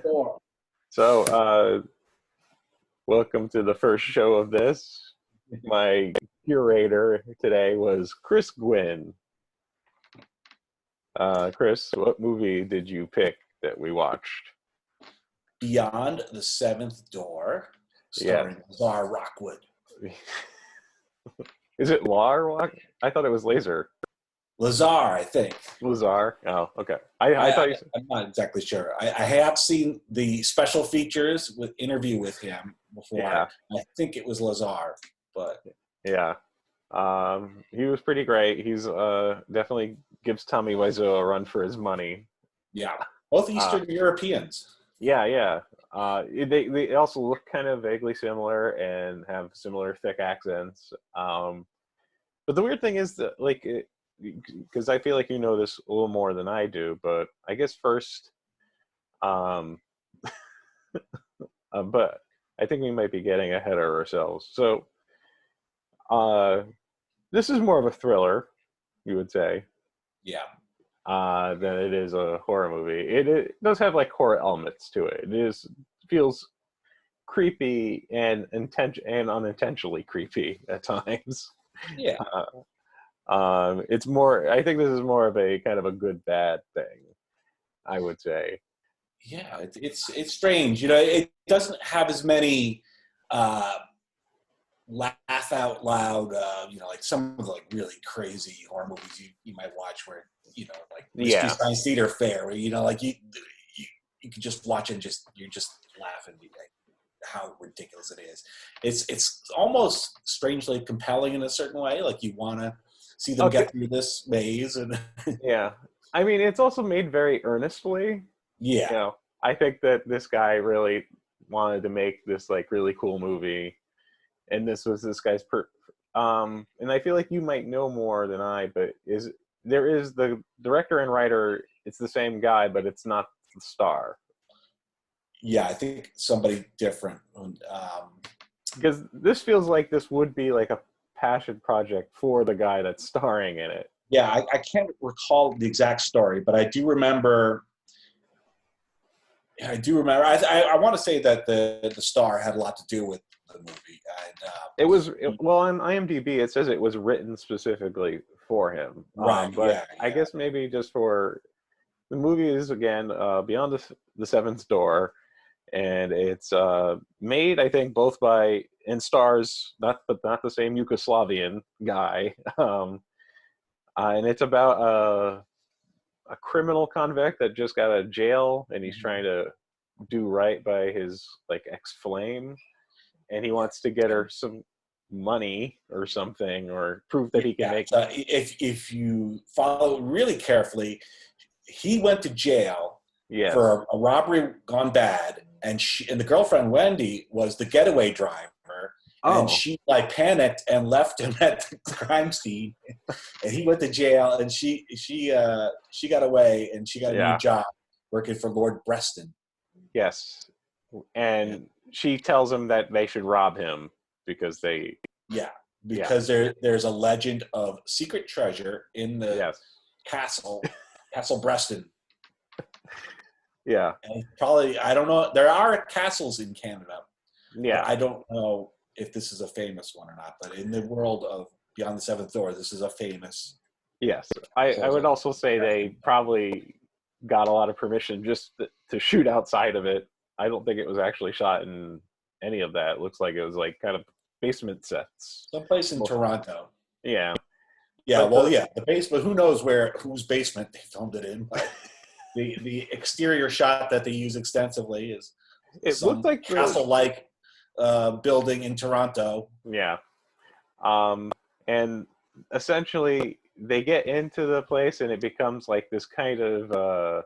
Four. So, welcome to the first show of this. My curator today was Chris Gwynn. Chris, what movie did you pick that we watched? Beyond the Seventh Door, Yeah. starring Lazar Rockwood. Is it Lar? I thought it was Laser. Lazar, I think. Lazar? Oh, okay. I thought you said... I'm not exactly sure. I have seen the special features with interview with him before. Yeah. I think it was Lazar, but Yeah. He was pretty great. He's definitely gives Tommy Wiseau a run for his money. yeah, both Eastern Europeans. Yeah. They also look kind of vaguely similar and have similar thick accents. But the weird thing is that, because I feel like you know this a little more than I do, but I guess first, but I think we might be getting ahead of ourselves. So, this is more of a thriller, you would say. Yeah. Than it is a horror movie. It does have like horror elements to it. Feels creepy and unintentionally creepy at times. Yeah. It's more. I think this is more of a kind of a good bad thing, I would say. Yeah, it's strange. You know, it doesn't have as many laugh out loud. Like some of the really crazy horror movies you might watch where like Mystery Science Theater Fair, where you could just watch and you're just laughing like how ridiculous it is. It's almost strangely compelling in a certain way. Like you want to see them get through this maze and yeah. I mean, it's also made very earnestly. Yeah. I think that this guy really wanted to make this like really cool movie, and this was this guy's and I feel like you might know more than I, but there is the director and writer, it's the same guy, but it's not the star. Yeah, I think somebody different. Because this feels like this would be like a passion project for the guy that's starring in it. Yeah, I can't recall the exact story, but I do remember. I want to say that the star had a lot to do with the movie. Well, on IMDb it says it was written specifically for him. Right. But I guess maybe just for the movie is again Beyond the Seventh Door, and it's made I think both by and stars not the same Yugoslavian guy, and it's about a criminal convict that just got out of jail, and he's trying to do right by his like ex-flame, and he wants to get her some money or something, or prove that he can make. If you follow really carefully, he went to jail for a robbery gone bad, and the girlfriend Wendy was the getaway driver. And she panicked and left him at the crime scene, and he went to jail. And she got away, and she got a new job working for Lord Breston. Yes, and she tells him that they should rob him because there's a legend of secret treasure in the Castle Breston. Yeah, and probably I don't know. There are castles in Canada. Yeah, I don't know if this is a famous one or not, but in the world of Beyond the Seventh Door, this is a famous. Yes, I would also say they probably got a lot of permission just to shoot outside of it. I don't think it was actually shot in any of that. It looks like it was like kind of basement sets. Someplace in Toronto. Yeah. Yeah, the basement, who knows whose basement they filmed it in, but the exterior shot that they use extensively is looked like castle-like building in Toronto. Yeah. And essentially they get into the place and it becomes like this kind of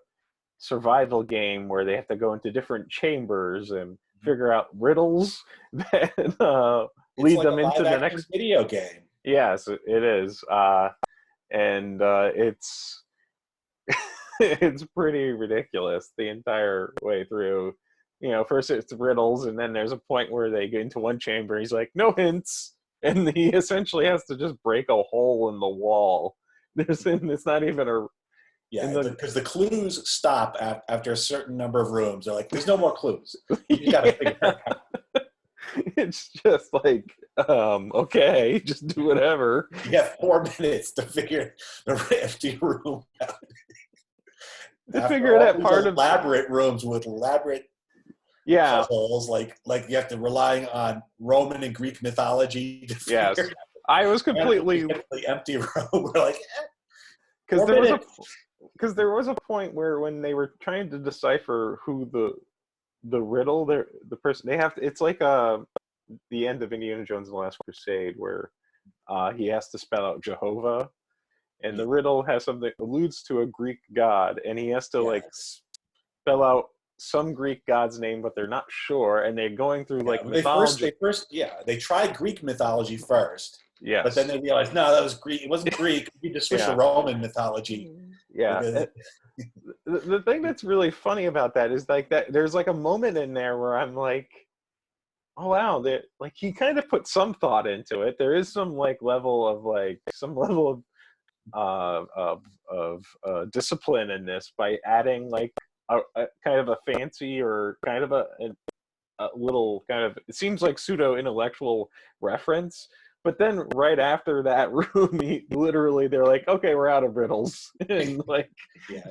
survival game where they have to go into different chambers and figure out riddles that lead them into the next video game. Yes, it is. And it's it's pretty ridiculous the entire way through. First it's riddles, and then there's a point where they get into one chamber. He's like, no hints, and he essentially has to just break a hole in the wall. It's not even Yeah, because the clues stop after a certain number of rooms. They're like, there's no more clues. You just got to figure it out. It's just like, okay, just do whatever. You have 4 minutes to figure the empty room out. To figure it out, part of elaborate rooms with elaborate puzzles, like you have to rely on Roman and Greek mythology to figure yes. I was completely the empty room. We're like, because there was a point where when they were trying to decipher who the riddle, the person they have to, it's like the end of Indiana Jones and the Last Crusade where he has to spell out Jehovah, and the riddle has something alludes to a Greek god, and he has to like spell out some Greek god's name, but they're not sure, and they're going through like mythology. They tried Greek mythology first. Yes. But then they realized, no, that was Greek. It wasn't Greek. You just switched to Roman mythology. Yeah. The thing that's really funny about that is like that there's like a moment in there where I'm like, oh wow, like he kind of put some thought into it. There is some like level of discipline in this by adding like a kind of a fancy or kind of a little kind of, it seems like pseudo intellectual reference. But then right after that room, they're like, okay, we're out of riddles. And like,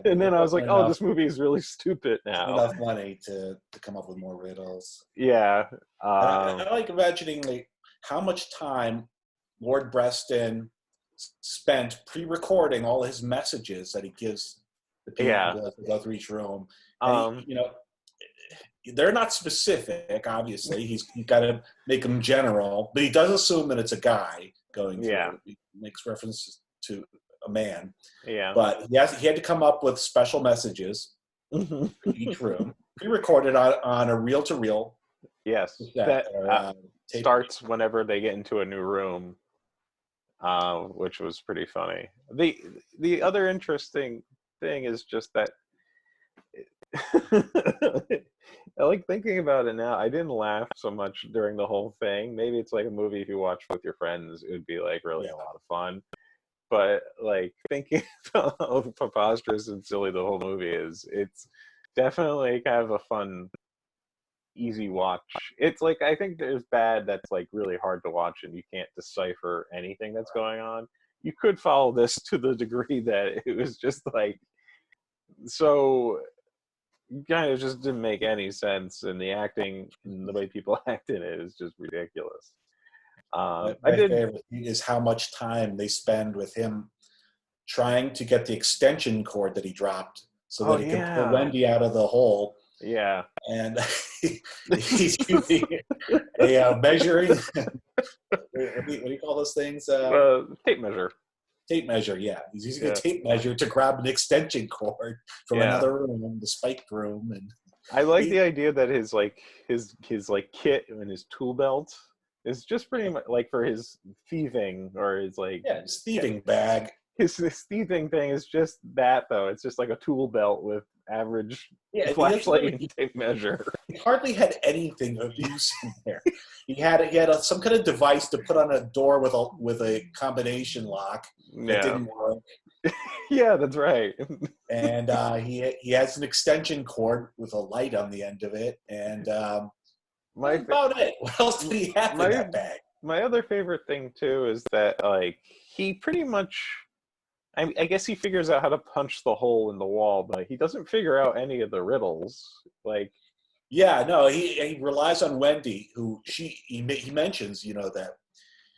and then I was like, oh, this movie is really stupid now. Enough money to come up with more riddles. Yeah. I like imagining like how much time Lord Breston spent pre-recording all his messages that he gives the people to go through each room. And they're not specific, obviously. He's got to make them general, but he does assume that it's a guy going through. Yeah. He makes reference to a man. Yeah. But he had to come up with special messages for each room, pre-recorded on a reel-to-reel. Yes. That starts whenever they get into a new room, which was pretty funny. The other interesting thing is just that I like thinking about it now. I didn't laugh so much during the whole thing. Maybe it's like a movie if you watch with your friends, it would be like really a lot of fun. But like thinking about how preposterous and silly the whole movie is, it's definitely kind of a fun, easy watch. It's like, I think there's bad that's like really hard to watch and you can't decipher anything that's going on. You could follow this to the degree that it was just like, so kind of just didn't make any sense, and the acting and the way people act in it is just ridiculous. My favorite is how much time they spend with him trying to get the extension cord that he dropped so that he could pull Wendy out of the hole. Yeah. And he's using a measuring, what do you call those things? Tape measure. Tape measure, yeah. He's using a tape measure to grab an extension cord from another room, the spiked room, and I like the idea that his kit and his tool belt is just pretty much like for his thieving or his his thieving bag. His thieving thing is just that though. It's just like a tool belt with average flashlight and tape measure. He hardly had anything of use in there. He had some kind of device to put on a door with a combination lock that didn't work. Yeah, that's right. And he has an extension cord with a light on the end of it, and that's about it. What else did he have in that bag? My other favorite thing too is that like he pretty much, I guess he figures out how to punch the hole in the wall, but he doesn't figure out any of the riddles. Like, yeah, no, he relies on Wendy, who he mentions, that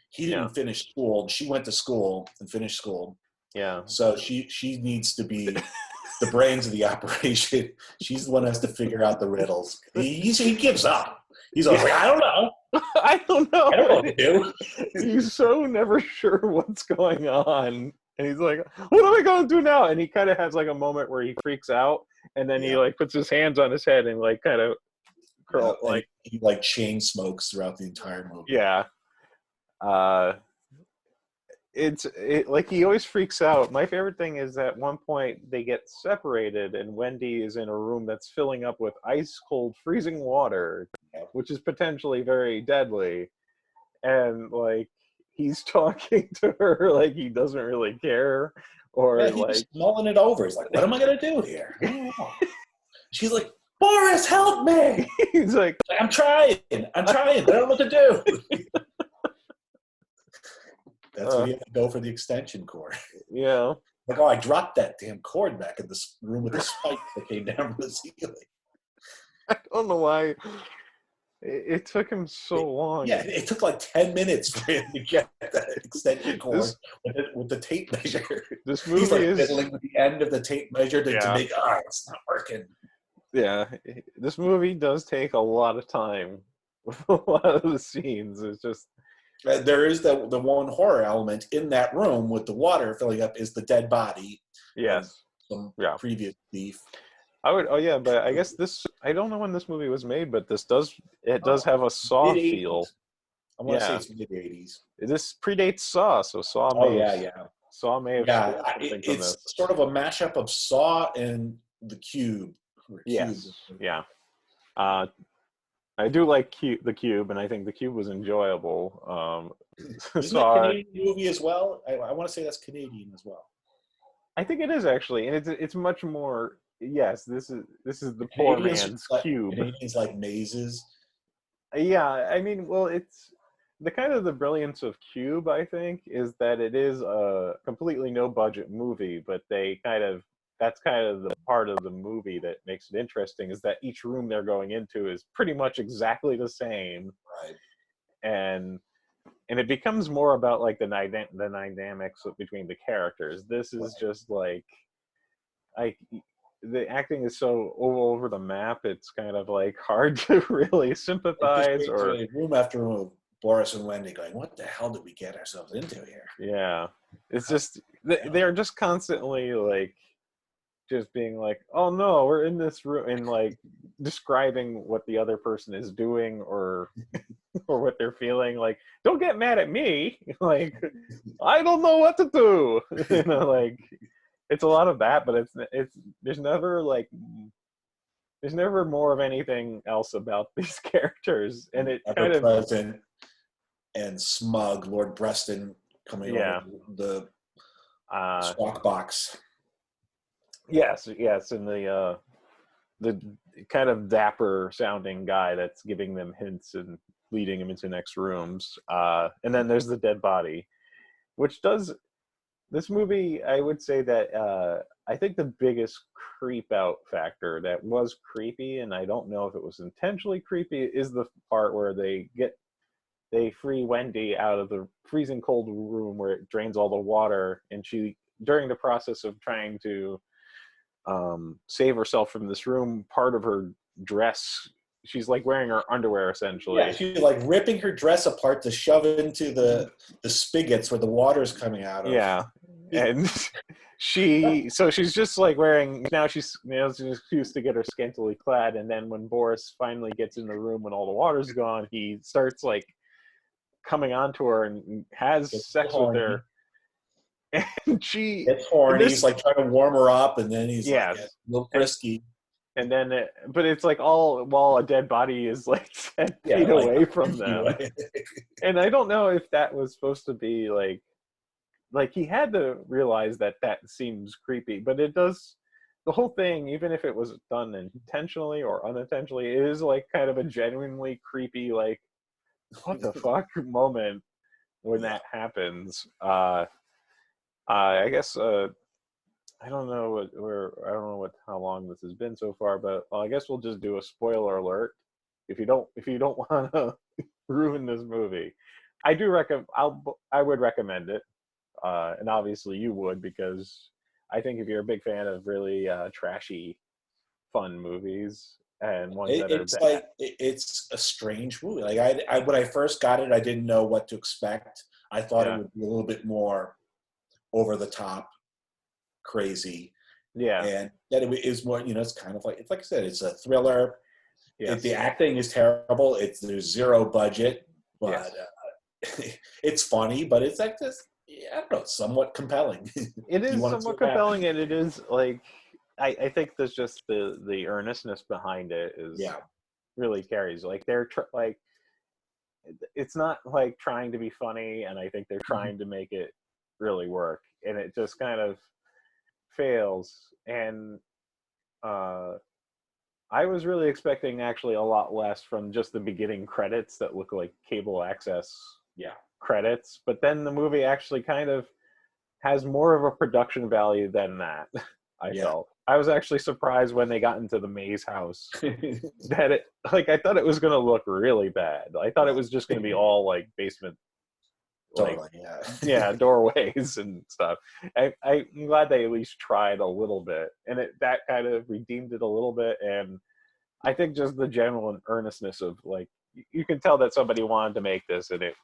he didn't finish school. She went to school and finished school. Yeah. So she needs to be the brains of the operation. She's the one who has to figure out the riddles. He gives up. He's always like, I don't know. I don't know. I don't know what to do. He's so never sure what's going on. And he's like, what am I going to do now? And he kind of has like a moment where he freaks out. And then he like puts his hands on his head and like kind of curl. Like he like chain smokes throughout the entire movie. Yeah. It's like he always freaks out. My favorite thing is at one point they get separated and Wendy is in a room that's filling up with ice cold freezing water, which is potentially very deadly. And like he's talking to her like he doesn't really care, Or he was like mulling it over. He's like, what am I going to do here? I don't know. She's like, Boris, help me. He's like, I'm trying, but I don't know what to do. That's when you have to go for the extension cord. Yeah. Like, oh, I dropped that damn cord back in this room with the spike that came down from the ceiling. I don't know why it took him so long. Yeah, it took like 10 minutes for him to get that extension cord with the tape measure. This movie He's like is fiddling with the end of the tape measure to make, it's not working. Yeah, this movie does take a lot of time with a lot of the scenes. It's just there is the one horror element in that room with the water filling up is the dead body. Yes. Some previous thief. But I guess I don't know when this movie was made, but this does have a Saw feel. I want to say it's mid-80s. This predates Saw, so Saw Saw may have it's sort of a mashup of Saw and The Cube. Yes. Yeah. I do like The Cube, and I think The Cube was enjoyable. Isn't that a Canadian movie as well? I want to say that's Canadian as well. I think it is actually, and it's much more. Yes, this is the poor man's Cube. Canadians like mazes. Yeah, I mean, well, it's the kind of the brilliance of Cube. I think is that it is a completely no budget movie, but that's kind of the part of the movie that makes it interesting is that each room they're going into is pretty much exactly the same, right? And it becomes more about like the dynamics between the characters. This is just like the acting is so all over the map. It's kind of like hard to really sympathize. Or room after room, Boris and Wendy going, "What the hell did we get ourselves into here?" Yeah, it's just they're just constantly like just being like, "Oh no, we're in this room," and like describing what the other person is doing or what they're feeling. Like, don't get mad at me. Like, I don't know what to do. Like it's a lot of that, but there's never more of anything else about these characters, and it kind of present and smug Lord Breston coming over the squawk box. Yes, and the kind of dapper sounding guy that's giving them hints and leading them into next rooms. And then there's the dead body, which does this movie. I would say that I think the biggest creep out factor that was creepy, and I don't know if it was intentionally creepy, is the part where they free Wendy out of the freezing cold room where it drains all the water, and she, during the process of trying to save herself from this room, part of her dress, she's like wearing her underwear essentially. Yeah, she's like ripping her dress apart to shove it into the spigots where the water's coming out of. Yeah, and she's just like wearing, now she's used to get her scantily clad, and then when Boris finally gets in the room when all the water's gone, he starts like coming onto her and has sex with her. And she gets horny. He's like trying to warm her up, and then he's like a little frisky. And then, but it's like all while a dead body is like 10 feet away from them. And I don't know if that was supposed to be like he had to realize that seems creepy, but it does. The whole thing, even if it was done intentionally or unintentionally, it is like kind of a genuinely creepy, like what the fuck moment when that happens. I guess I don't know how long this has been so far, but I guess we'll just do a spoiler alert. If you don't want to ruin this movie, I would recommend it, and obviously you would, because I think if you're a big fan of really trashy, fun movies and ones it's a strange movie. Like I when I first got it, I didn't know what to expect. I thought it would be a little bit more over the top, crazy, and that it is more. It's kind of it's like I said, it's a thriller. Yes. The acting is terrible. There's zero budget, but it's funny. But it's like this. I don't know, somewhat compelling. It is somewhat compelling, and it is like I think there's just the earnestness behind it is really carries. Like they're like it's not like trying to be funny, and I think they're trying to make it really work, and it just kind of fails, and I was really expecting actually a lot less from just the beginning credits that look like cable access credits, but then the movie actually kind of has more of a production value than that. I felt. I was actually surprised when they got into the maze house that it, like, I thought it was going to look really bad. I thought it was just going to be all like basement, like, doorways and stuff. I'm glad they at least tried a little bit, and that kind of redeemed it a little bit. And I think just the general earnestness of, like, you can tell that somebody wanted to make this, and it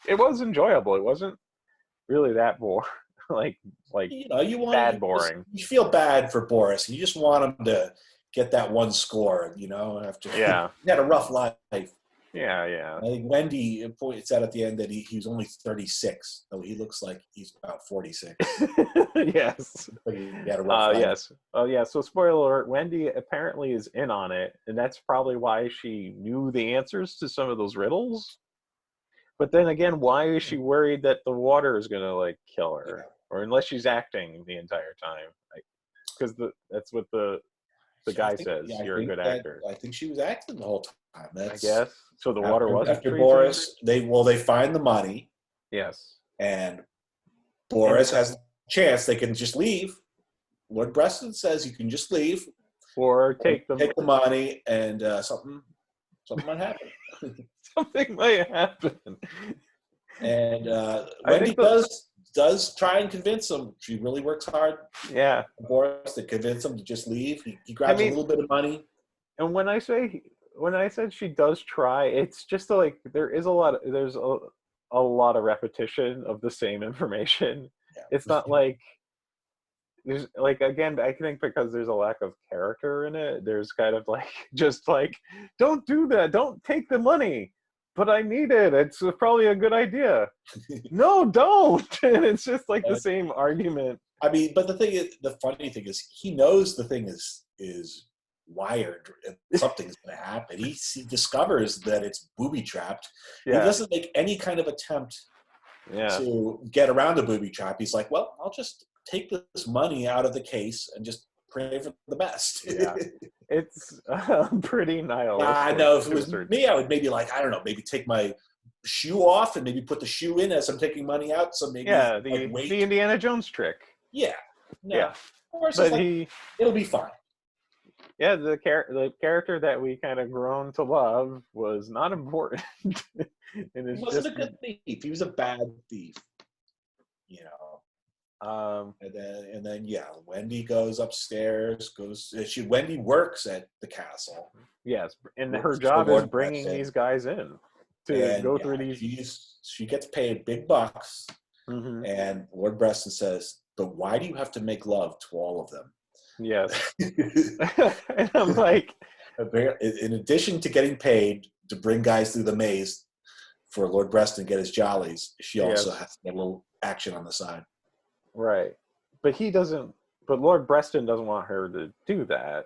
was enjoyable. It wasn't really that boring. like you want bad boring. You feel bad for Boris. You just want him to get that one score. After he had a rough life. Yeah. I think Wendy points out at the end that he was only 36, though he looks like he's about 46. Yes. He had a rough life. Yes. Oh, yeah. So, spoiler alert: Wendy apparently is in on it, and that's probably why she knew the answers to some of those riddles. But then again, why is she worried that the water is going to, like, kill her? Or unless she's acting the entire time, because that's what the guy says. You're a good actor. I think she was acting the whole time. I guess. So the water wasn't after Boris. They find the money. Yes. And Boris has a chance. They can just leave. Lord Breston says you can just leave, or take the money, and something might happen. Something might happen. And Wendy does try and convince him. She really works hard. Yeah. Boris to convince him to just leave. He grabs a little bit of money. And when I said she does try, it's just like there's a lot of repetition of the same information. Yeah. It's not like there's, like, again, I think because there's a lack of character in it, there's kind of like, just like, don't do that, don't take the money, but I need it, it's probably a good idea. No, don't. And it's just like the same argument. I mean, but the funny thing is, he knows the thing is wired and something's going to happen. He discovers that it's booby trapped. Yeah. He doesn't make any kind of attempt to get around the booby trap. He's like, well, I'll just take this money out of the case and just pray for the best. Yeah. It's pretty nihilistic. I know, if it was me, I would maybe, like, I don't know, maybe take my shoe off and maybe put the shoe in as I'm taking money out. So maybe the Indiana Jones trick. Yeah. No. Yeah. But it'll be fine. Yeah, the character that we kind of grown to love was not important. And he wasn't a good thief. He was a bad thief. And then Wendy goes upstairs. Wendy works at the castle. Yes, and her job is bringing these guys in to go through these. She gets paid big bucks, and Lord Breston says, "But why do you have to make love to all of them?" Yes. And I'm like, in addition to getting paid to bring guys through the maze for Lord Breston to get his jollies, she also has to get a little action on the side. Right. But Lord Breston doesn't want her to do that.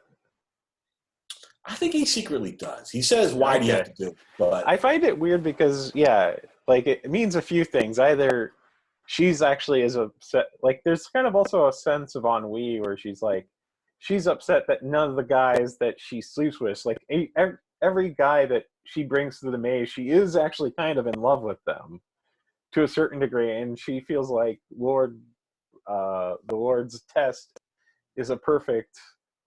I think he secretly does. He says, why do you have to do it? But I find it weird because, it means a few things. Either she's actually is upset. Like, there's kind of also a sense of ennui where she's like, she's upset that none of the guys that she sleeps with, like, every guy that she brings to the maze, she is actually kind of in love with them to a certain degree. And she feels like the Lord's test is a perfect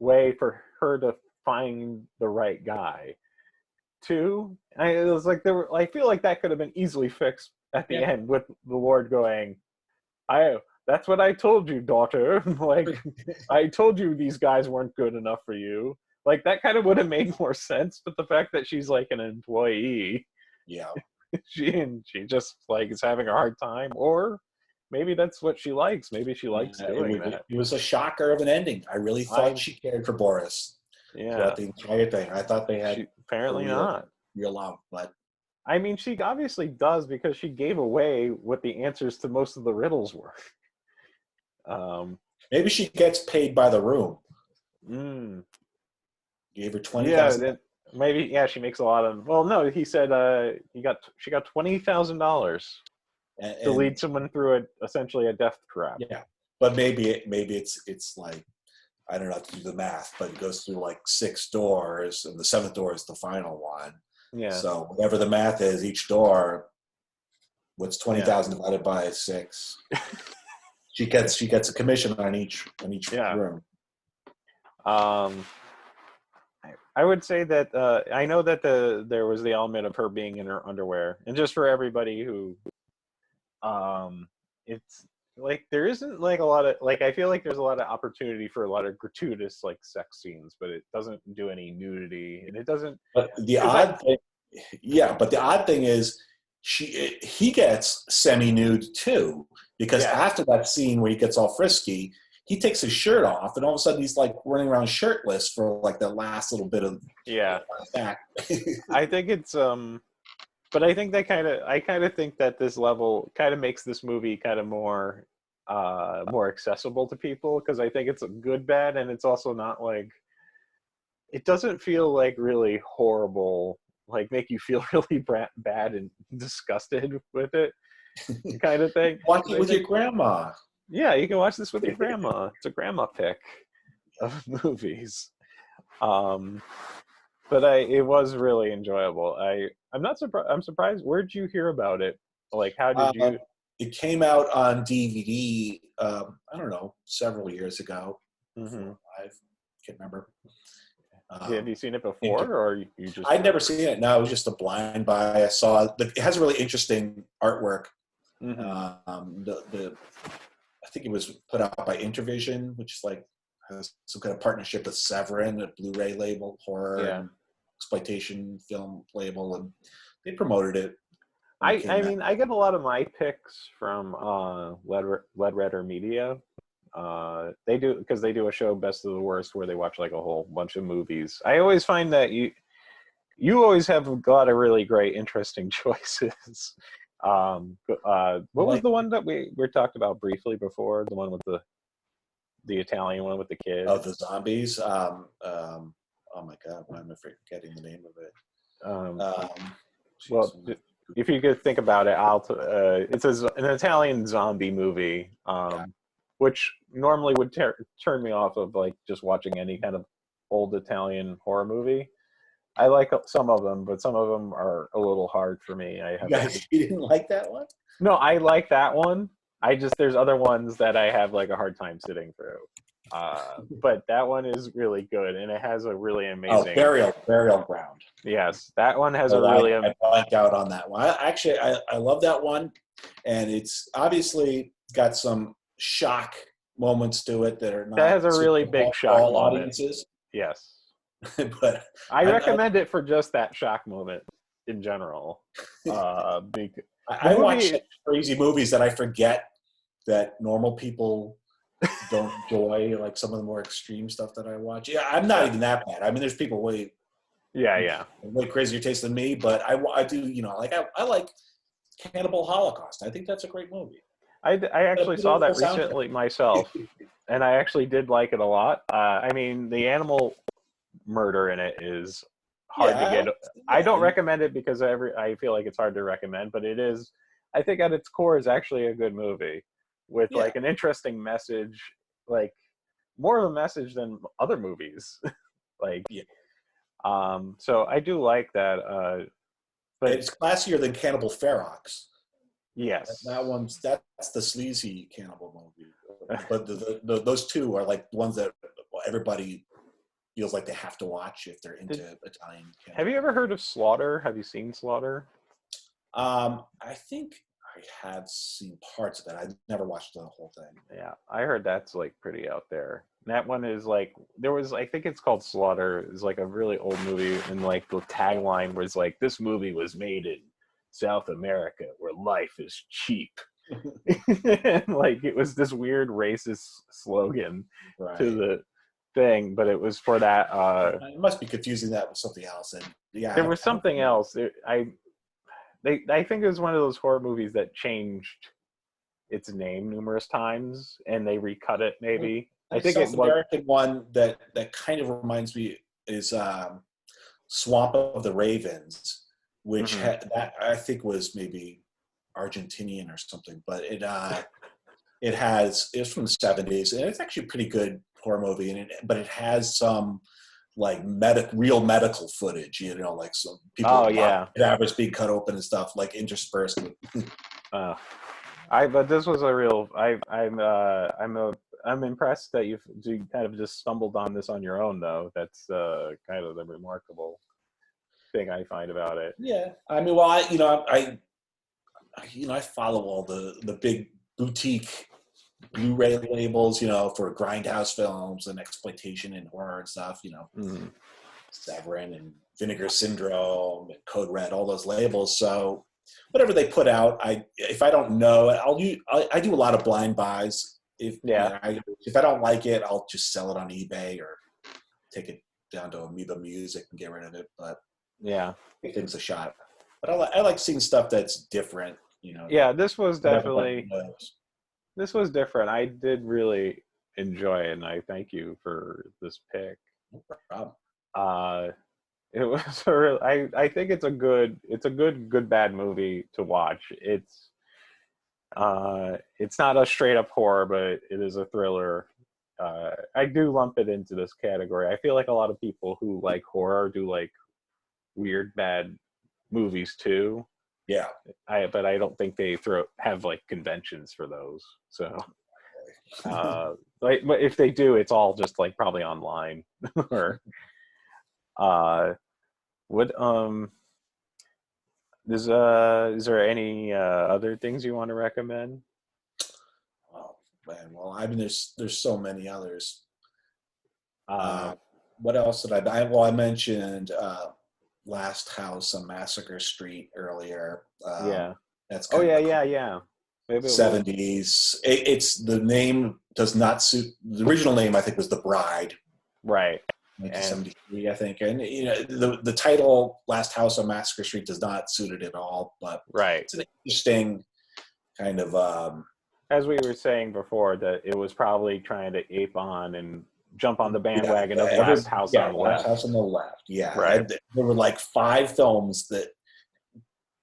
way for her to find the right guy. Two, it was like I feel like that could have been easily fixed at the end with the Lord going, that's what I told you, daughter. Like, I told you these guys weren't good enough for you. Like, that kind of would have made more sense. But the fact that she's like an employee, she just like is having a hard time, or maybe that's what she likes. Maybe she likes doing that. It was a shocker of an ending. I really thought she cared for Boris. Throughout the entire thing. I thought they had apparently not real love, but I mean, she obviously does, because she gave away what the answers to most of the riddles were. Maybe she gets paid by the room. Gave her $20,000. Maybe she makes a lot of. Well, no, he said she got $20,000 to lead someone through essentially a death trap. Yeah, but maybe it's like, I don't know how to do the math, but it goes through like 6 doors, and the 7th door is the final one. Yeah. So whatever the math is, each door, what's 20,000 divided by 6? She gets a commission on each room. I would say that I know that there was the element of her being in her underwear, and just for everybody who, it's like there isn't like a lot of like I feel like there's a lot of opportunity for a lot of gratuitous like sex scenes, but it doesn't do any nudity, and it doesn't. But the odd thing is he gets semi-nude too, because after that scene where he gets all frisky, he takes his shirt off, and all of a sudden he's like running around shirtless for like the last little bit of back. I think it's but I think that I kind of think that this level kind of makes this movie kind of more accessible to people, because I think it's a good bad, and it's also not like, it doesn't feel like really horrible, like make you feel really bad and disgusted with it kind of thing. Watch it with your grandma. Yeah, you can watch this with your grandma. It's a grandma pick of movies. But it was really enjoyable. I'm not surprised. I'm surprised. Where'd you hear about it? Like, how did you? It came out on DVD. I don't know, several years ago. Mm-hmm. I can't remember. Have you seen it before, or you just? I'd never seen it. No, it was just a blind buy. I saw it has a really interesting artwork. Mm-hmm. I think it was put out by Intervision, which is like has some kind of partnership with Severin, a Blu-ray label, horror and exploitation film label, and they promoted it. I mean, I get a lot of my picks from Lead Redder Media. They do a show, Best of the Worst, where they watch like a whole bunch of movies. I always find that you always have a lot of really great, interesting choices. What was the one that we talked about briefly before? The one with the Italian one with the kid. Oh, the zombies. Oh my God, why am I forgetting the name of it? Well, if you could think about it, it's an Italian zombie movie, which normally would turn me off of like just watching any kind of old Italian horror movie. I like some of them, but some of them are a little hard for me. You didn't like that one? No, I like that one. There's other ones that I have like a hard time sitting through. But that one is really good, and it has a really amazing Burial Ground. Yes, that one has I blanked out on that one. I love that one, and it's obviously got some shock moments to it that are not. That has a really big shock moment. Audiences. Yes. But I recommend it for just that shock moment in general. I watch crazy movies that I forget that normal people don't enjoy, like some of the more extreme stuff that I watch. Yeah, I'm not even that bad. I mean, there's people way crazier taste than me, but I do, I like Cannibal Holocaust. I think that's a great movie. I actually saw that recently myself, and I actually did like it a lot. I mean, the animal murder in it is hard to get. I don't recommend it because I feel like it's hard to recommend, but it is. I think at its core is actually a good movie with like an interesting message, like more of a message than other movies. So I do like that. But it's classier than Cannibal Ferox. Yes, that's the sleazy cannibal movie. But those two are like ones that everybody feels like they have to watch if they're into Italian cannibal. Have you ever heard of Slaughter? Have you seen Slaughter? I think I have seen parts of it. I never watched the whole thing. Yeah, I heard that's like pretty out there. And that one is like I think it's called Slaughter. It's like a really old movie, and like the tagline was like, "This movie was made in South America where life is cheap." And like it was this weird racist slogan to the thing, but it was for that. It must be confusing that with something else. And there was something else. I think it was one of those horror movies that changed its name numerous times, and they recut it. Maybe I think it's American one that kind of reminds me is Swamp of the Ravens, which that I think was maybe Argentinian or something, but it It's from the 70s, and it's actually a pretty good horror movie, but it has some like real medical footage, like some people cadavers being cut open and stuff, like interspersed with. But this was a real. I'm impressed that you kind of just stumbled on this on your own, though. That's kind of the remarkable thing I find about it. Yeah, I mean, well, I follow all the big boutique Blu-ray labels, for grindhouse films and exploitation and horror and stuff, Severin and Vinegar Syndrome and Code Red, all those labels. So whatever they put out, if I don't know, I do a lot of blind buys. If I don't like it, I'll just sell it on eBay or take it down to Amoeba Music and get rid of it. But give things a shot. But I like seeing stuff that's different, Yeah, this was definitely. This was different. I did really enjoy it, and I thank you for this pick. No problem. It was I think it's a good bad movie to watch. It's not a straight up horror, but it is a thriller. I do lump it into this category. I feel like a lot of people who like horror do like weird bad movies too. Yeah, but I don't think they have like conventions for those. So, but if they do, it's all just like probably online. Or, is there any other things you want to recommend? Oh man, well, I mean, there's so many others. What else did I? Well, I mentioned. Last House on Massacre Street earlier. That's yeah. 70s. It's the name does not suit the original name. I think was The Bride. Right. 1973, I think, and the title Last House on Massacre Street does not suit it at all. But it's an interesting kind of. As we were saying before, that it was probably trying to ape on and jump on the bandwagon of Last House on the Left. Last House on the Left. Yeah, right. There were like 5 films that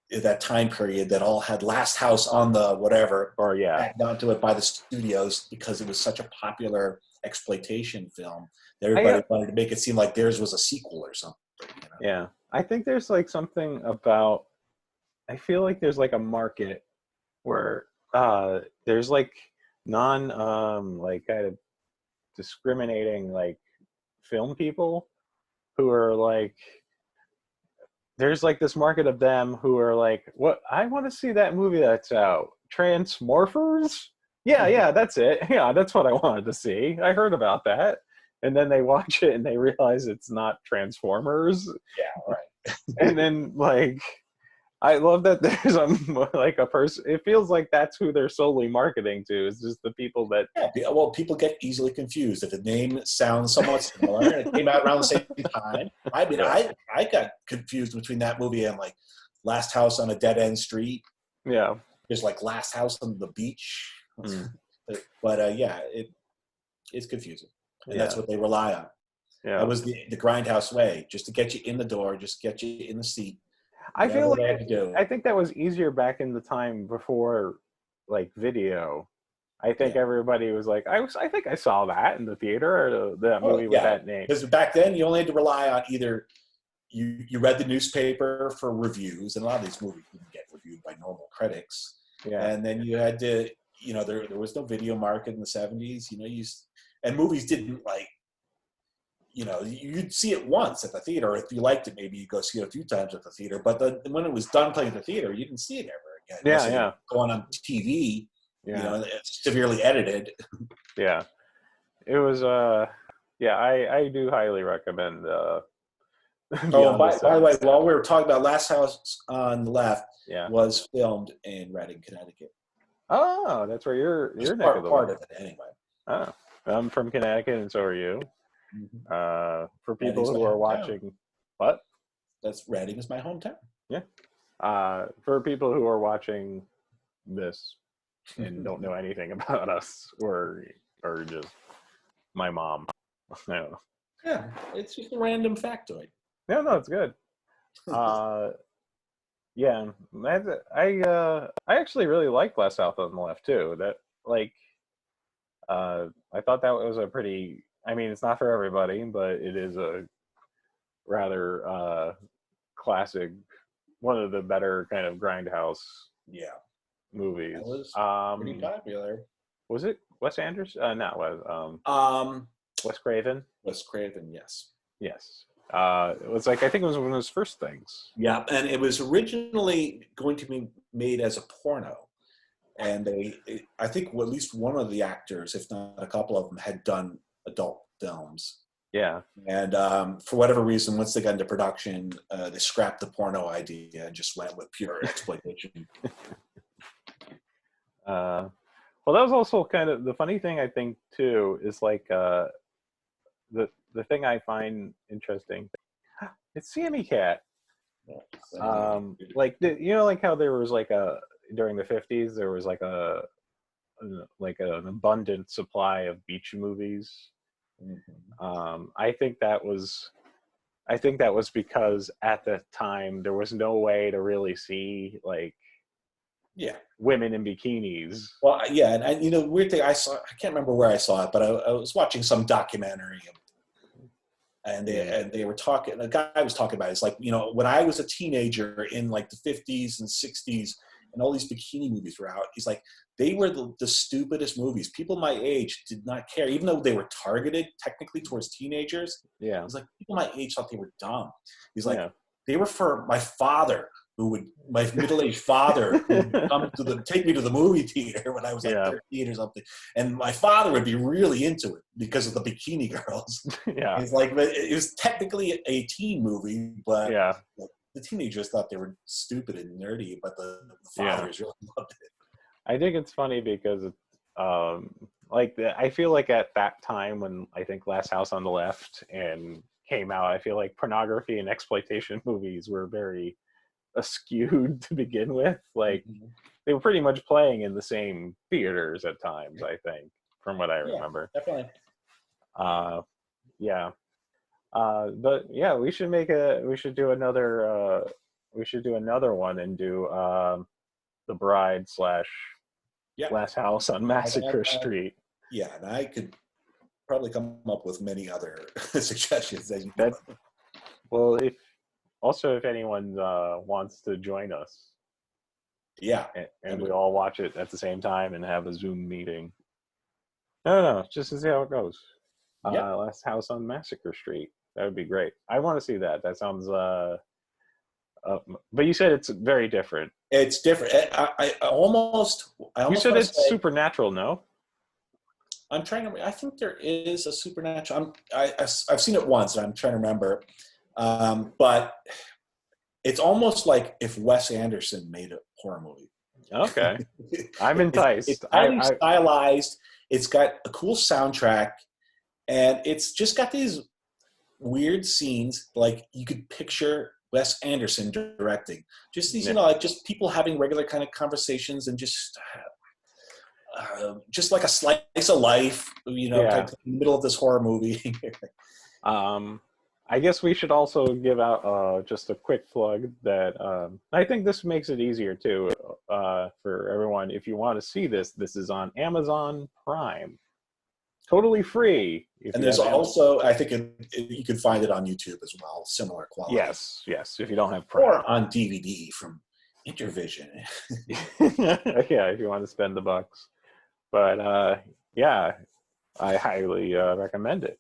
in that time period that all had Last House on the whatever, or tagged onto it by the studios because it was such a popular exploitation film. Everybody wanted to make it seem like theirs was a sequel or something. Yeah, I think there's like something about. I feel like there's like a market where there's like like kind of discriminating like film people who are like there's like this market of them who are like, what, I want to see that movie that's out, Transmorphers. Yeah, that's it. Yeah, that's what I wanted to see. I heard about that. And then they watch it and they realize it's not Transformers. Yeah, right. And then like I love that there's a person. It feels like that's who they're solely marketing to. It's just the people that. Yeah, well, people get easily confused if the name sounds somewhat similar and it came out around the same time. I mean, I got confused between that movie and like Last House on a Dead End Street. Yeah, there's like Last House on the Beach, but it's confusing, and that's what they rely on. Yeah, that was the grindhouse way, just to get you in the door, just get you in the seat. I feel like I think that was easier back in the time before like video. I think everybody was like, I think I saw that in the theater, or that movie with that name. Because back then you only had to rely on either you read the newspaper for reviews, and a lot of these movies didn't get reviewed by normal critics. Yeah. And then you had to, there was no video market in the 70s, and movies didn't like, you'd see it once at the theater. Or if you liked it, maybe you'd go see it a few times at the theater. But when it was done playing at the theater, you didn't see it ever again. Yeah. Going on TV, it's severely edited. Yeah. It was, I do highly recommend. By the way, while we were talking about Last House on the Left, was filmed in Reading, Connecticut. Oh, that's where you're part of it anyway. Oh, I'm from Connecticut, and so are you. Mm-hmm. For people who are watching, what? That's Reading is my hometown. Yeah. For people who are watching this and don't know anything about us, or just my mom. No. Yeah, it's just a random factoid. No, it's good. Yeah, I actually really like Last House on the Left too. That like I thought that was a pretty. I mean, it's not for everybody, but it is a rather classic, one of the better kind of grindhouse Yeah, movies. that was pretty popular. Was it Wes Anderson? Not Wes. Wes Craven. Wes Craven, yes. Yes. It was like, I think it was one of his first things. Yeah, and it was originally going to be made as a porno. And I think at least one of the actors, if not a couple of them, had done adult films. Yeah. And for whatever reason, once they got into production, they scrapped the porno idea and just went with pure exploitation. Well, that was also kind of the funny thing, I think, too, is like the thing I find interesting. It's Sammy Cat. Like like how there was like during the 50s there was like an abundant supply of beach movies. Mm-hmm. I think that was because at the time there was no way to really see like women in bikinis. Well, yeah, and weird thing, I can't remember where I saw it, but I was watching some documentary, and they were talking. The guy was talking about it. It's like, when I was a teenager in like the 50s and 60s, and all these bikini movies were out. He's like, they were the stupidest movies. People my age did not care, even though they were targeted technically towards teenagers. Yeah, he's like, people my age thought they were dumb. He's like, they were for my father. My middle-aged father would come take me to the movie theater when I was like 13 or something, and my father would be really into it because of the bikini girls. Yeah, it's like, it was technically a teen movie, but the teenagers thought they were stupid and nerdy, but the fathers really loved it. I think it's funny because I feel like at that time when I think Last House on the Left and came out, I feel like pornography and exploitation movies were very skewed to begin with. Like they were pretty much playing in the same theaters at times, I think, from what I remember. Definitely. But yeah, we should do another one and do The Bride / Last House on Massacre Street. Yeah, and I could probably come up with many other suggestions. Well, if anyone wants to join us, and we all watch it at the same time and have a Zoom meeting. No, just to see how it goes. Last House on Massacre Street. That would be great. I want to see that. That sounds. But you said it's very different. It's different. I almost. You said it's supernatural, no? I'm trying to. I think there is a supernatural. I've seen it once, and I'm trying to remember. But it's almost like if Wes Anderson made a horror movie. Okay, I'm enticed. It's highly stylized. It's got a cool soundtrack, and it's just got these weird scenes. Like you could picture Wes Anderson directing. Just these, like just people having regular kind of conversations, and just like a slice of life. Kind of in the middle of this horror movie. I guess we should also give out just a quick plug that I think this makes it easier too for everyone. If you want to see this is on Amazon Prime, totally free. And there's also, I think you can find it on YouTube as well, similar quality. Yes. If you don't have Prime, or on DVD from Intervision. If you want to spend the bucks. But I highly recommend it.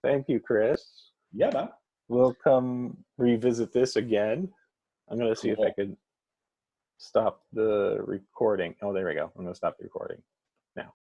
Thank you, Chris. Yeah, man. We'll come revisit this again. I'm going to see if I can stop the recording. Oh, there we go. I'm going to stop the recording.